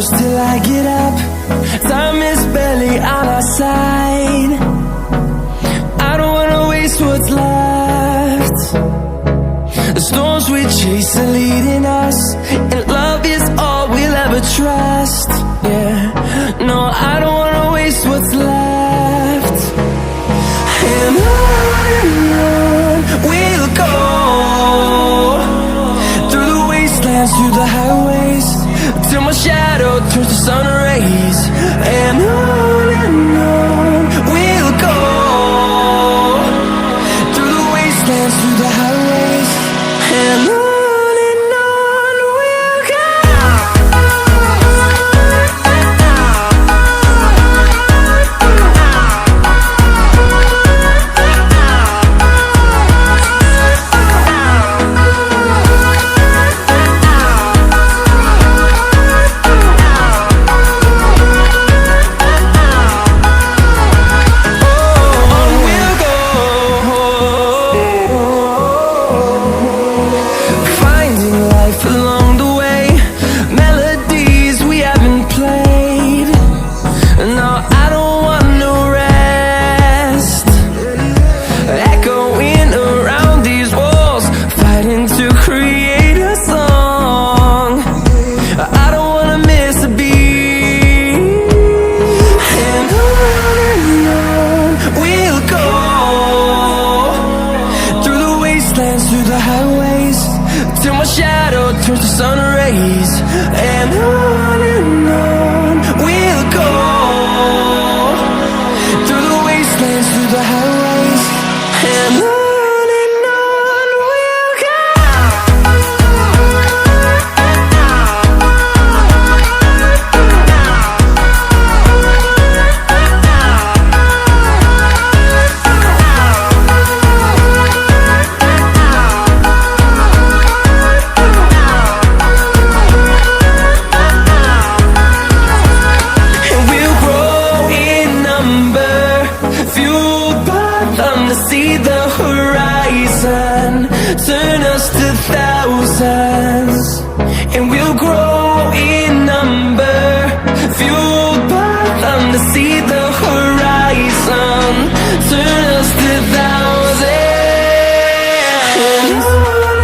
close till I get up. Time is barely on our side. I don't wanna waste what's left. The storms we chase are leading us, and love is all we'll ever trust. Yeah, no, I don't wanna waste what's left. And on we'll go, through the wastelands, through the highways, till my shadow turns to sun rays. And on we'll go, through the wastelands, through the highways, and on we'll go. Turns to sun rays, and on we'll go, through the wastelands, through the highways, and on we'll go. See the horizon, turn us to thousands.